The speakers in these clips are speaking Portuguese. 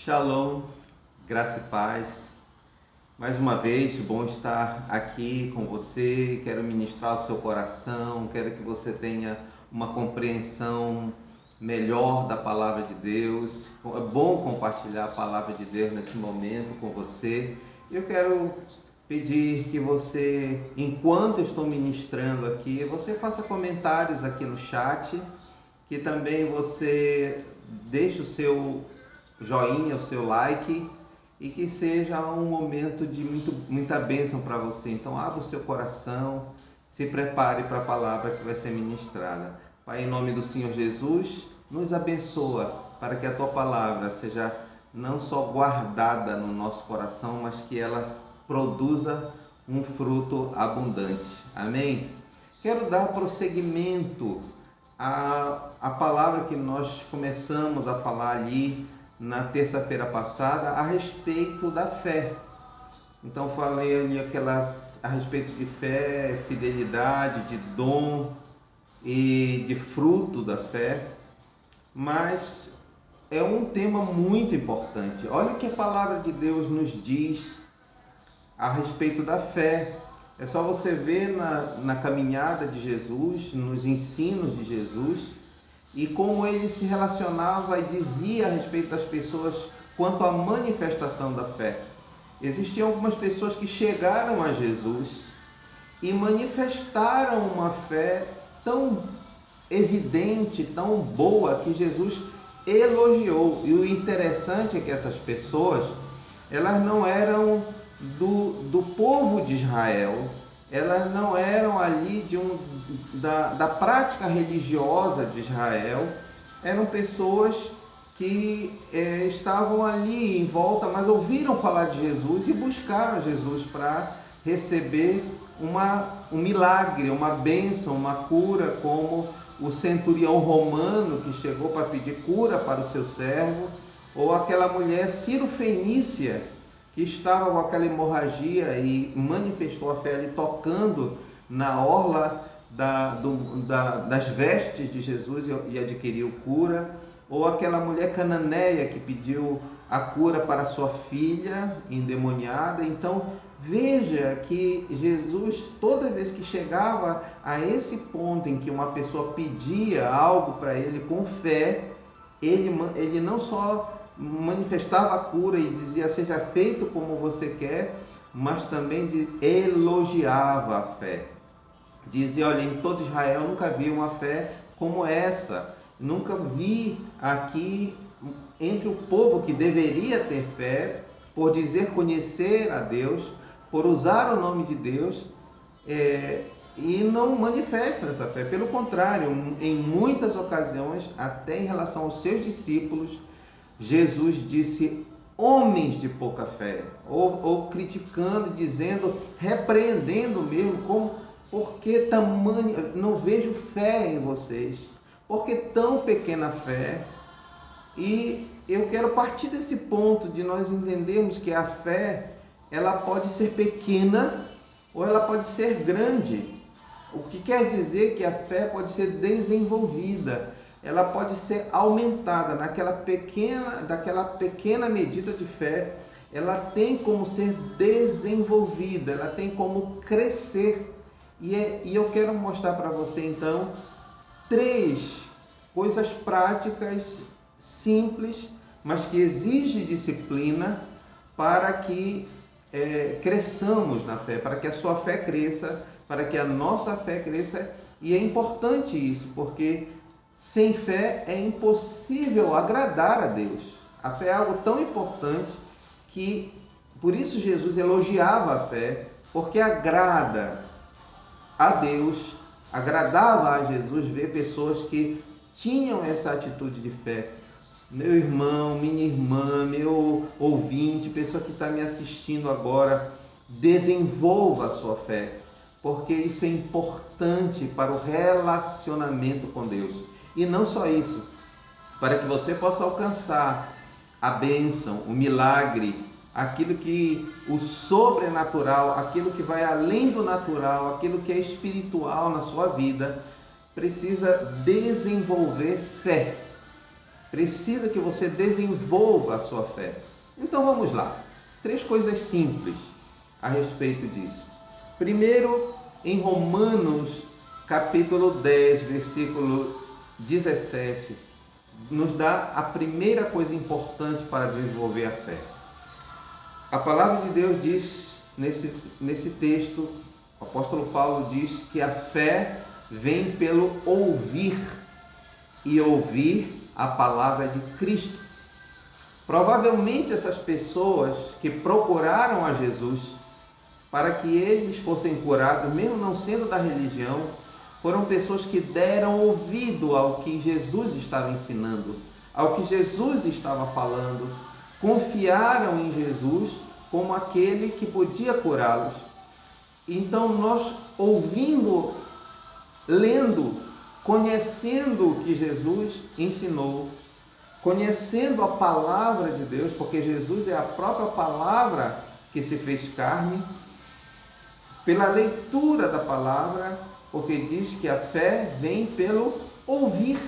Shalom, graça e paz. Mais uma vez, bom estar aqui com você. Quero ministrar o seu coração, quero que você tenha uma compreensão melhor da palavra de Deus. É bom compartilhar a palavra de Deus nesse momento com você. Eu quero pedir que você, enquanto eu estou ministrando aqui, você faça comentários aqui no chat, que também você deixe o seu joinha, o seu like, e que seja um momento de muita bênção para você. Então abra o seu coração, se prepare para a palavra que vai ser ministrada. Pai, em nome do Senhor Jesus, nos abençoa para que a tua palavra seja não só guardada no nosso coração, mas que ela produza um fruto abundante. Amém? Quero dar prosseguimento à palavra que nós começamos a falar ali na terça-feira passada a respeito da fé. Então falei ali a respeito de fé, fidelidade, de dom e de fruto da fé, mas é um tema muito importante. Olha o que a palavra de Deus nos diz a respeito da fé. É só você ver na caminhada de Jesus, nos ensinos de Jesus, e como ele se relacionava e dizia a respeito das pessoas quanto à manifestação da fé. Existiam algumas pessoas que chegaram a Jesus e manifestaram uma fé tão evidente, tão boa, que Jesus elogiou. E o interessante é que essas pessoas, elas não eram do povo de Israel, elas não eram ali da prática religiosa de Israel, eram pessoas que estavam ali em volta, mas ouviram falar de Jesus e buscaram Jesus para receber um milagre, uma bênção, uma cura, como o centurião romano que chegou para pedir cura para o seu servo, ou aquela mulher Ciro-fenícia que estava com aquela hemorragia e manifestou a fé ali tocando na orla das vestes de Jesus e adquiriu cura, ou aquela mulher cananeia que pediu a cura para sua filha endemoniada. Então veja que Jesus, toda vez que chegava a esse ponto em que uma pessoa pedia algo para ele com fé, ele não só manifestava a cura e dizia seja feito como você quer, mas também elogiava a fé. Dizia, olha, em todo Israel nunca vi uma fé como essa, nunca vi aqui entre o povo que deveria ter fé, por dizer conhecer a Deus, por usar o nome de Deus, e não manifestam essa fé. Pelo contrário, em muitas ocasiões, até em relação aos seus discípulos, Jesus disse homens de pouca fé, ou criticando, dizendo, repreendendo mesmo, por que tamanho, não vejo fé em vocês, por que tão pequena fé? E eu quero partir desse ponto de nós entendermos que a fé, ela pode ser pequena ou ela pode ser grande. O que quer dizer que a fé pode ser desenvolvida, ela pode ser aumentada daquela pequena medida de fé, ela tem como ser desenvolvida, ela tem como crescer. E eu quero mostrar para você então 3 coisas práticas, simples, mas que exigem disciplina para que cresçamos na fé, para que a sua fé cresça, para que a nossa fé cresça. E é importante isso, porque sem fé é impossível agradar a Deus. A fé é algo tão importante que, por isso Jesus elogiava a fé, porque agrada a Deus, agradava a Jesus ver pessoas que tinham essa atitude de fé. Meu irmão, minha irmã, meu ouvinte, pessoa que está me assistindo agora, desenvolva a sua fé, porque isso é importante para o relacionamento com Deus. E não só isso, para que você possa alcançar a bênção, o milagre, aquilo que o sobrenatural, aquilo que vai além do natural, aquilo que é espiritual na sua vida, precisa desenvolver fé. precisa que você desenvolva a sua fé. Então vamos lá. 3 coisas simples a respeito disso. Primeiro, em Romanos, capítulo 10, versículo 17, nos dá a primeira coisa importante para desenvolver a fé. A palavra de Deus diz nesse texto, o apóstolo Paulo diz que a fé vem pelo ouvir, e ouvir a palavra de Cristo. Provavelmente essas pessoas que procuraram a Jesus para que eles fossem curados, mesmo não sendo da religião, foram pessoas que deram ouvido ao que Jesus estava ensinando, ao que Jesus estava falando, confiaram em Jesus como aquele que podia curá-los. Então nós ouvindo, lendo, conhecendo o que Jesus ensinou, conhecendo a palavra de Deus, porque Jesus é a própria palavra que se fez carne, pela leitura da palavra, porque diz que a fé vem pelo ouvir.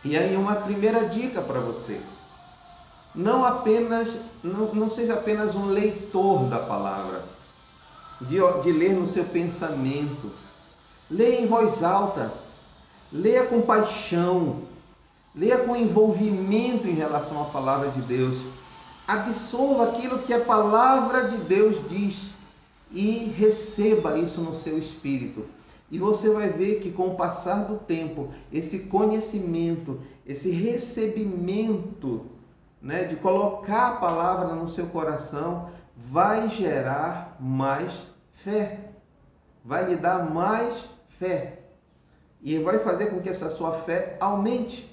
E aí uma primeira dica para você: não seja apenas um leitor da palavra, de ler no seu pensamento. Leia em voz alta, leia com paixão, leia com envolvimento em relação à palavra de Deus. Absorva aquilo que a palavra de Deus diz e receba isso no seu espírito. E você vai ver que com o passar do tempo, esse conhecimento, esse recebimento, de colocar a palavra no seu coração, vai gerar mais fé, vai lhe dar mais fé e vai fazer com que essa sua fé aumente.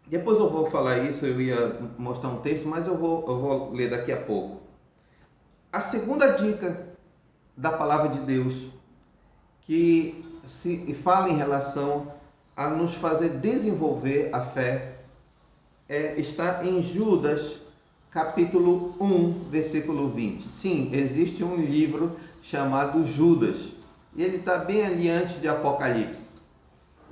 Depois eu vou falar isso, eu ia mostrar um texto, mas eu vou ler daqui a pouco. A segunda dica da palavra de Deus, que se fala em relação a nos fazer desenvolver a fé, está em Judas, capítulo 1, versículo 20. Sim, existe um livro chamado Judas, e ele está bem ali antes de Apocalipse.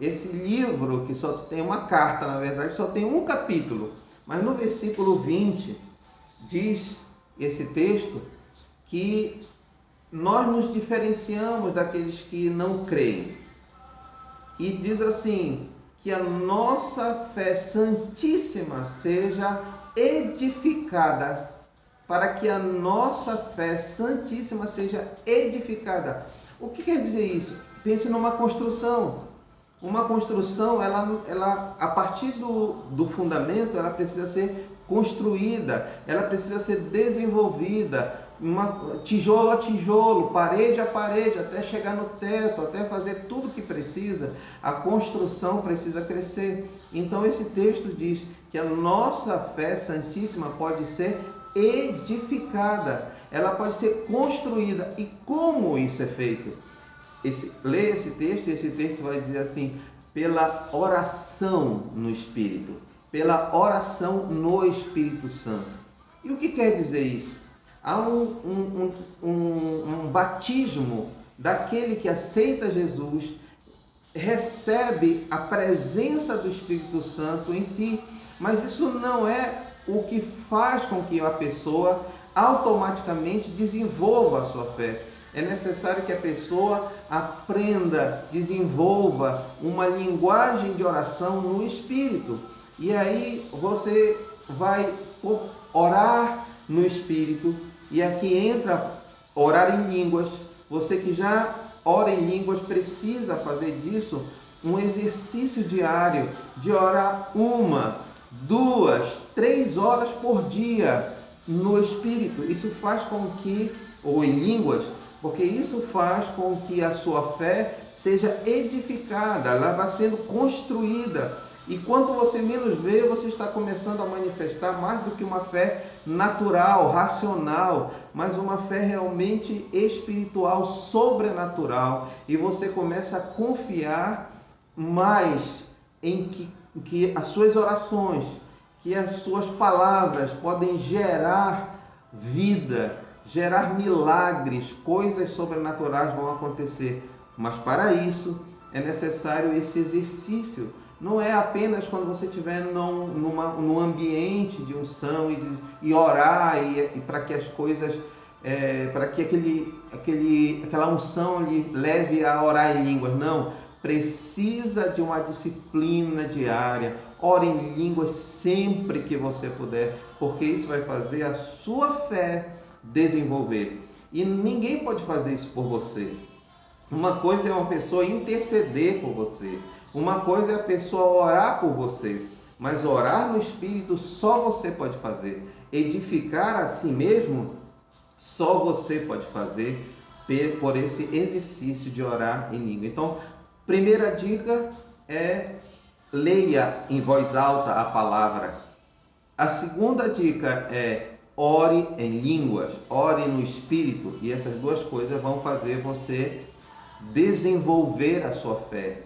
Esse livro, que só tem uma carta, na verdade, só tem um capítulo, mas no versículo 20, diz esse texto que nós nos diferenciamos daqueles que não creem. E diz assim, que a nossa fé santíssima seja edificada, para que a nossa fé santíssima seja edificada. O que quer dizer isso? Pense numa construção. Uma construção, ela a partir do fundamento, ela precisa ser construída, ela precisa ser desenvolvida, tijolo a tijolo, parede a parede, até chegar no teto, até fazer tudo o que precisa. A construção precisa crescer. Então esse texto diz que a nossa fé santíssima pode ser edificada, ela pode ser construída. E como isso é feito? Leia esse texto, e esse texto vai dizer assim: pela oração no Espírito, pela oração no Espírito Santo. E o que quer dizer isso? Há um batismo daquele que aceita Jesus, recebe a presença do Espírito Santo em si, mas isso não é o que faz com que a pessoa automaticamente desenvolva a sua fé. É necessário que a pessoa aprenda, desenvolva uma linguagem de oração no Espírito. E aí você vai orar no Espírito. E aqui entra orar em línguas. Você que já ora em línguas precisa fazer disso um exercício diário de orar 1, 2, 3 horas por dia no Espírito. Isso faz com que, ou em línguas, porque isso faz com que a sua fé seja edificada, ela vai sendo construída. E quando você menos vê, você está começando a manifestar mais do que uma fé natural, racional, mas uma fé realmente espiritual, sobrenatural. E você começa a confiar mais em que as suas orações, que as suas palavras podem gerar vida, gerar milagres, coisas sobrenaturais vão acontecer. Mas para isso é necessário esse exercício, Não é apenas quando você estiver num ambiente de unção e orar e para que as coisas, para que aquela unção lhe leve a orar em línguas. Não, precisa de uma disciplina diária. Ore em línguas sempre que você puder, porque isso vai fazer a sua fé desenvolver. E ninguém pode fazer isso por você. Uma coisa é uma pessoa interceder por você. Uma coisa é a pessoa orar por você. Mas orar no Espírito só você pode fazer. Edificar a si mesmo só você pode fazer por esse exercício de orar em língua. Então, primeira dica é: leia em voz alta a palavra. A segunda dica é: ore em línguas, ore no Espírito. E essas duas coisas vão fazer você desenvolver a sua fé.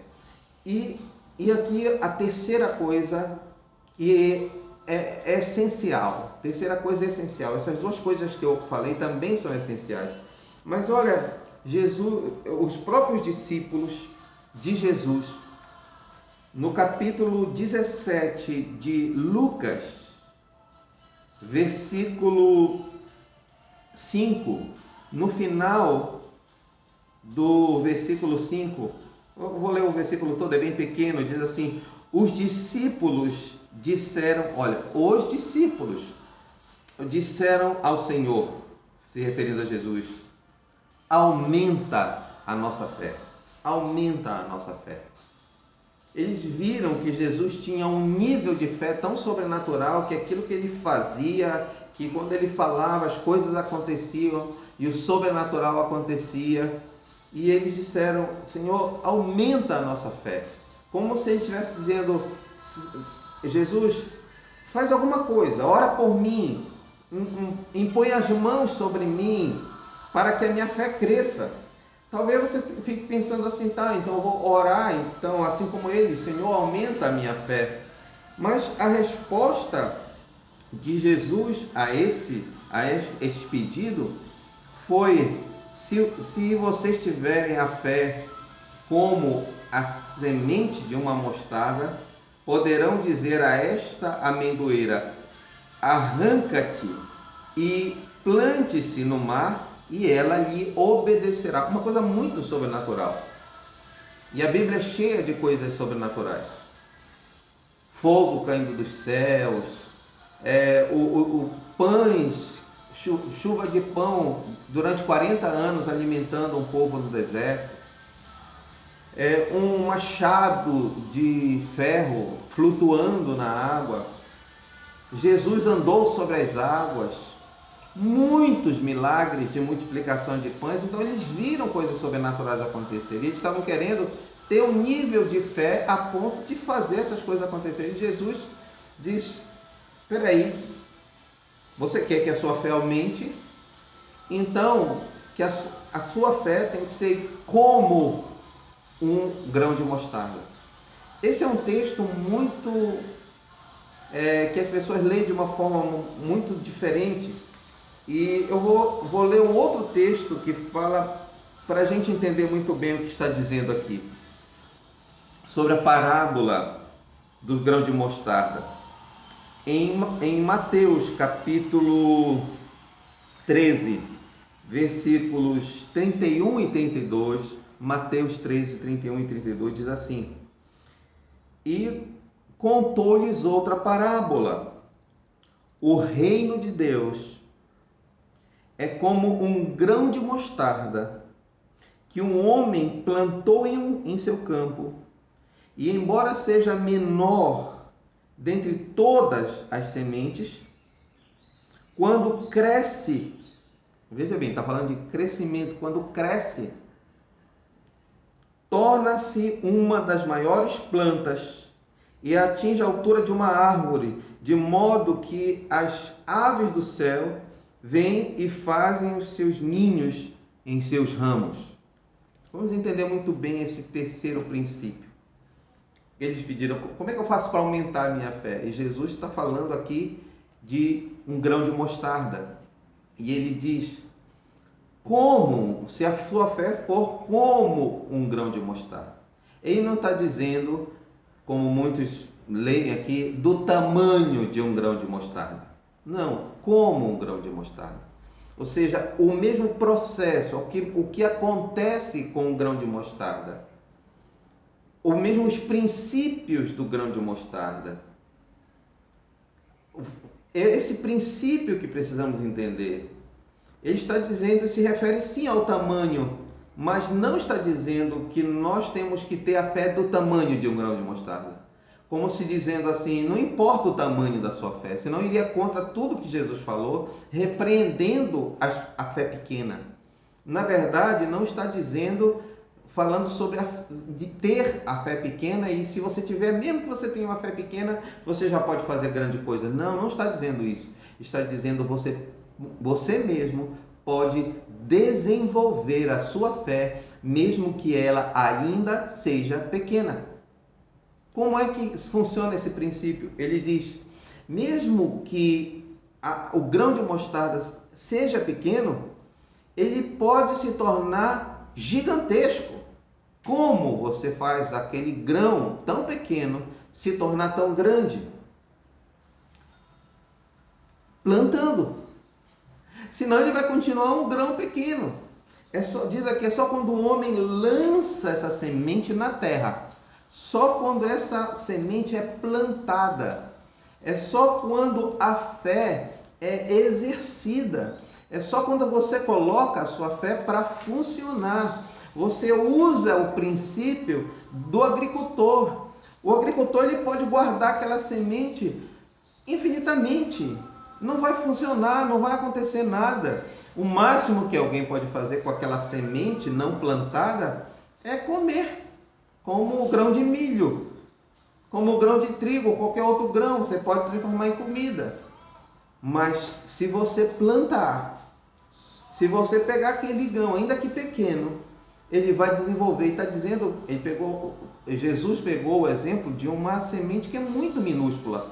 E aqui a terceira coisa que é essencial. Terceira coisa é essencial. Essas duas coisas que eu falei também são essenciais. Mas olha, Jesus, os próprios discípulos de Jesus, no capítulo 17 de Lucas, versículo 5, no final do versículo 5, eu vou ler o versículo todo, é bem pequeno, diz assim: os discípulos disseram, olha, os discípulos disseram ao Senhor, se referindo a Jesus: aumenta a nossa fé, aumenta a nossa fé. Eles viram que Jesus tinha um nível de fé tão sobrenatural que aquilo que ele fazia, que quando ele falava as coisas aconteciam e o sobrenatural acontecia. E eles disseram: Senhor, aumenta a nossa fé. Como se ele estivesse dizendo: Jesus, faz alguma coisa, ora por mim, impõe as mãos sobre mim, para que a minha fé cresça. Talvez você fique pensando assim: tá, então eu vou orar, então, assim como ele, Senhor, aumenta a minha fé. Mas a resposta de Jesus a esse pedido foi: se vocês tiverem a fé como a semente de uma mostarda, poderão dizer a esta amendoeira: arranca-te e plante-se no mar, e ela lhe obedecerá. Uma coisa muito sobrenatural. E a Bíblia é cheia de coisas sobrenaturais. Fogo caindo dos céus, pães, chuva de pão durante 40 anos alimentando um povo no deserto. Um machado de ferro flutuando na água. Jesus andou sobre as águas. Muitos milagres de multiplicação de pães. Então eles viram coisas sobrenaturais acontecer. E eles estavam querendo ter um nível de fé a ponto de fazer essas coisas acontecerem. E Jesus diz: espera aí, você quer que a sua fé aumente? Então, que a sua fé tem que ser como um grão de mostarda. Esse é um texto muito que as pessoas leem de uma forma muito diferente. E eu vou ler um outro texto que fala, para a gente entender muito bem o que está dizendo aqui, sobre a parábola do grão de mostarda. Em Mateus capítulo 13, versículos 31 e 32, Mateus 13, 31 e 32 diz assim: e contou-lhes outra parábola. O reino de Deus é como um grão de mostarda que um homem plantou em seu campo, e embora seja menor dentre todas as sementes, quando cresce, veja bem, está falando de crescimento, quando cresce, torna-se uma das maiores plantas e atinge a altura de uma árvore, de modo que as aves do céu vêm e fazem os seus ninhos em seus ramos. Vamos entender muito bem esse terceiro princípio. Eles pediram: como é que eu faço para aumentar a minha fé? E Jesus está falando aqui de um grão de mostarda. E ele diz: como? Se a sua fé for como um grão de mostarda. Ele não está dizendo como muitos leem aqui, do tamanho de um grão de mostarda. Não, como um grão de mostarda. Ou seja, o mesmo processo, o que acontece com o grão de mostarda. Os mesmos princípios do grão de mostarda. É esse princípio que precisamos entender. Ele está dizendo, se refere sim ao tamanho, mas não está dizendo que nós temos que ter a fé do tamanho de um grão de mostarda. Como se dizendo assim, não importa o tamanho da sua fé, senão iria contra tudo que Jesus falou, repreendendo a fé pequena. Na verdade, não está dizendo, falando sobre de ter a fé pequena, e se você tiver, mesmo que você tenha uma fé pequena, você já pode fazer grande coisa. Não, não está dizendo isso. Está dizendo você mesmo pode desenvolver a sua fé, mesmo que ela ainda seja pequena. Como é que funciona esse princípio? Ele diz, mesmo que o grão de mostarda seja pequeno, ele pode se tornar gigantesco. Como você faz aquele grão tão pequeno se tornar tão grande? Plantando. Senão ele vai continuar um grão pequeno. Diz aqui, é só quando o homem lança essa semente na terra. Só quando essa semente é plantada. É só quando a fé é exercida. É só quando você coloca a sua fé para funcionar. Você usa o princípio do agricultor. O agricultor ele pode guardar aquela semente infinitamente. Não vai funcionar, não vai acontecer nada. O máximo que alguém pode fazer com aquela semente não plantada é comer. Como o grão de milho, como o grão de trigo, ou qualquer outro grão, você pode transformar em comida. Mas se você plantar, se você pegar aquele grão, ainda que pequeno, ele vai desenvolver. E está dizendo, Jesus pegou o exemplo de uma semente que é muito minúscula.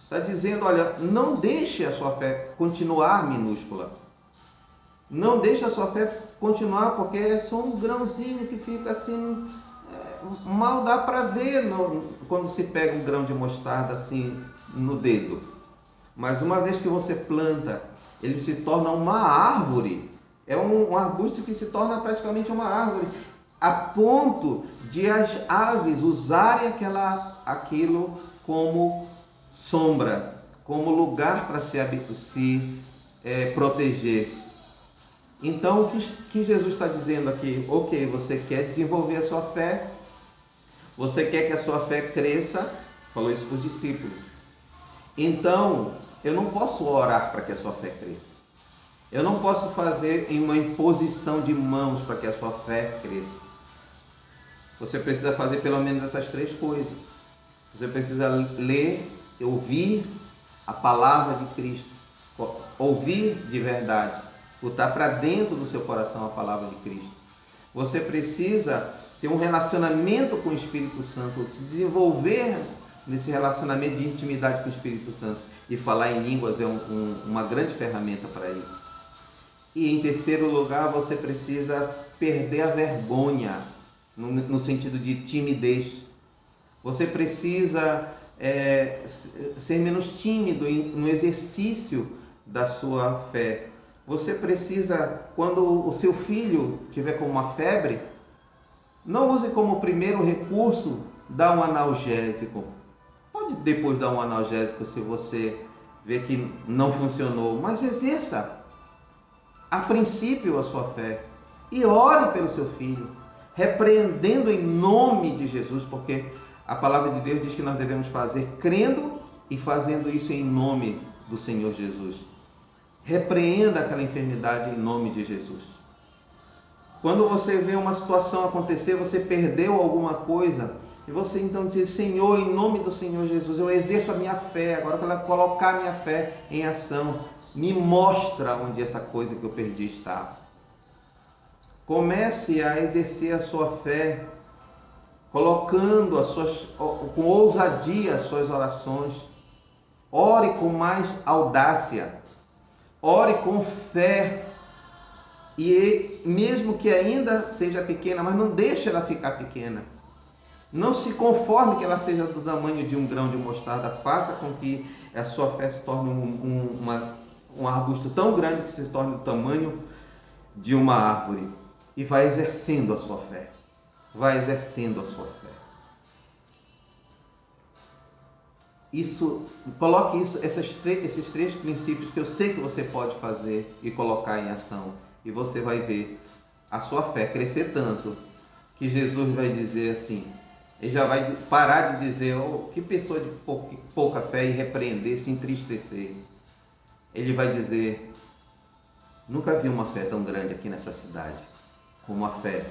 Está dizendo, olha, não deixe a sua fé continuar minúscula. Não deixe a sua fé continuar, porque é só um grãozinho que fica assim... mal dá para ver quando se pega um grão de mostarda assim no dedo. Mas uma vez que você planta, ele se torna uma árvore. É um arbusto que se torna praticamente uma árvore, a ponto de as aves usarem aquilo como sombra, como lugar para se proteger. Então, o que Jesus está dizendo aqui? Ok, você quer desenvolver a sua fé, você quer que a sua fé cresça, falou isso para os discípulos. Então, eu não posso orar para que a sua fé cresça. Eu não posso fazer uma imposição de mãos para que a sua fé cresça. Você precisa fazer pelo menos essas 3 coisas. Você precisa ler, ouvir a palavra de Cristo, ouvir de verdade, botar para dentro do seu coração a palavra de Cristo. Você precisa ter um relacionamento com o Espírito Santo, se desenvolver nesse relacionamento de intimidade com o Espírito Santo. E falar em línguas é uma grande ferramenta para isso. E em terceiro lugar, você precisa perder a vergonha, no sentido de timidez. Você precisa ser menos tímido no exercício da sua fé. Você precisa, quando o seu filho tiver com uma febre, não use como primeiro recurso dar um analgésico. Pode depois dar um analgésico se você ver que não funcionou, mas exerça a princípio a sua fé e ore pelo seu filho, repreendendo em nome de Jesus, porque a palavra de Deus diz que nós devemos fazer crendo e fazendo isso em nome do Senhor Jesus. Repreenda aquela enfermidade em nome de Jesus. Quando você vê uma situação acontecer, você perdeu alguma coisa, e você então diz, Senhor, em nome do Senhor Jesus, eu exerço a minha fé, agora eu quero colocar a minha fé em ação. Me mostra onde essa coisa que eu perdi está. Comece a exercer a sua fé, colocando com ousadia as suas orações. Ore com mais audácia. Ore com fé. E mesmo que ainda seja pequena, mas não deixe ela ficar pequena. Não se conforme que ela seja do tamanho de um grão de mostarda. Faça com que a sua fé se torne um arbusto tão grande que se torne do tamanho de uma árvore. E vai exercendo a sua fé. Vai exercendo a sua fé. Coloque esses três princípios que eu sei que você pode fazer e colocar em ação. E você vai ver a sua fé crescer tanto que Jesus vai dizer assim, ele já vai parar de dizer, oh, que pessoa de pouca fé, e repreender, se entristecer. Ele vai dizer, nunca vi uma fé tão grande aqui nessa cidade como a fé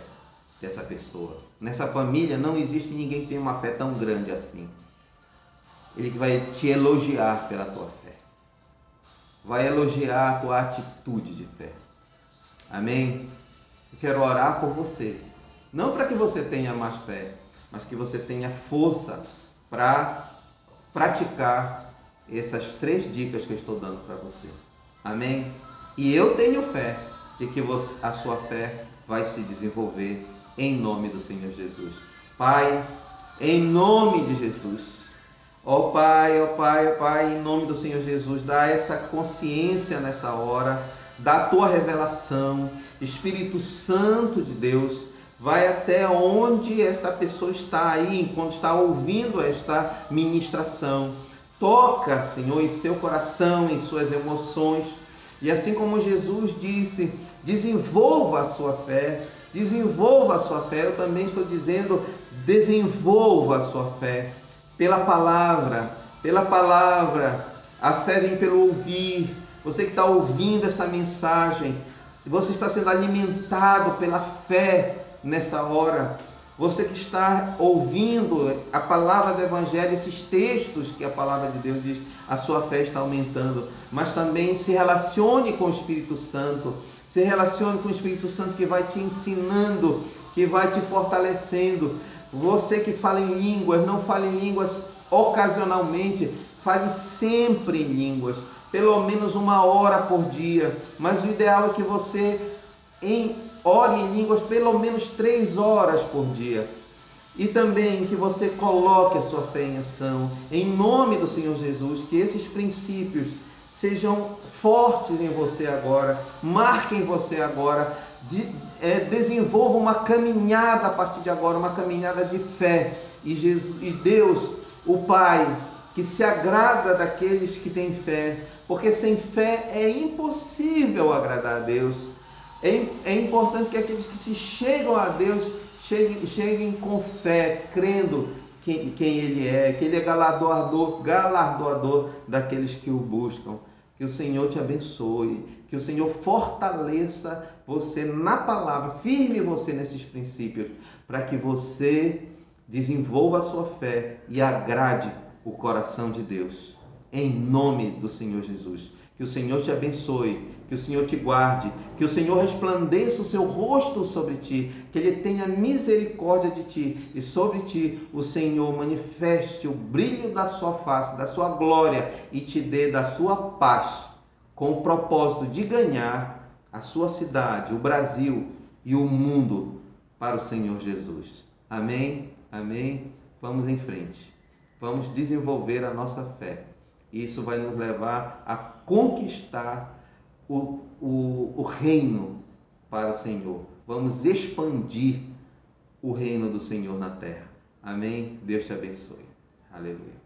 dessa pessoa. Nessa família não existe ninguém que tenha uma fé tão grande assim. Ele vai te elogiar pela tua fé. Vai elogiar a tua atitude de fé. Amém? Eu quero orar por você. Não para que você tenha mais fé, mas que você tenha força para praticar essas 3 dicas que eu estou dando para você. Amém? E eu tenho fé de que a sua fé vai se desenvolver em nome do Senhor Jesus. Pai, em nome de Jesus. Ó Pai, ó Pai, ó Pai, em nome do Senhor Jesus, dá essa consciência nessa hora, dá a tua revelação. Espírito Santo de Deus, vai até onde esta pessoa está aí, enquanto está ouvindo esta ministração. Toca, Senhor, em seu coração, em suas emoções. E assim como Jesus disse, desenvolva a sua fé, desenvolva a sua fé. Eu também estou dizendo, desenvolva a sua fé. Pela palavra, a fé vem pelo ouvir. Você que está ouvindo essa mensagem, você está sendo alimentado pela fé nessa hora. Você que está ouvindo a palavra do Evangelho, esses textos que a palavra de Deus diz, a sua fé está aumentando. Mas também se relacione com o Espírito Santo. Se relacione com o Espírito Santo que vai te ensinando, que vai te fortalecendo. Você que fala em línguas, não fale em línguas ocasionalmente, fale sempre em línguas, pelo menos 1 hora por dia. Mas o ideal é que você ore em línguas pelo menos 3 horas por dia. E também que você coloque a sua fé em ação, em nome do Senhor Jesus, que esses princípios sejam fortes em você agora, marquem você agora, desenvolva uma caminhada a partir de agora, uma caminhada de fé. E Deus, o Pai, que se agrada daqueles que têm fé, porque sem fé é impossível agradar a Deus. É importante que aqueles que se chegam a Deus cheguem com fé, crendo quem Ele é, que Ele é galardoador daqueles que o buscam. Que o Senhor te abençoe, que o Senhor fortaleça você na palavra, firme você nesses princípios, para que você desenvolva a sua fé e agrade o coração de Deus. Em nome do Senhor Jesus. Que o Senhor te abençoe, que o Senhor te guarde, que o Senhor resplandeça o seu rosto sobre ti, que Ele tenha misericórdia de ti e sobre ti o Senhor manifeste o brilho da sua face, da sua glória e te dê da sua paz, com o propósito de ganhar a sua cidade, o Brasil e o mundo para o Senhor Jesus. Amém? Amém? Vamos em frente. Vamos desenvolver a nossa fé. Isso vai nos levar a conquistar o reino para o Senhor. Vamos expandir o reino do Senhor na terra. Amém? Deus te abençoe. Aleluia.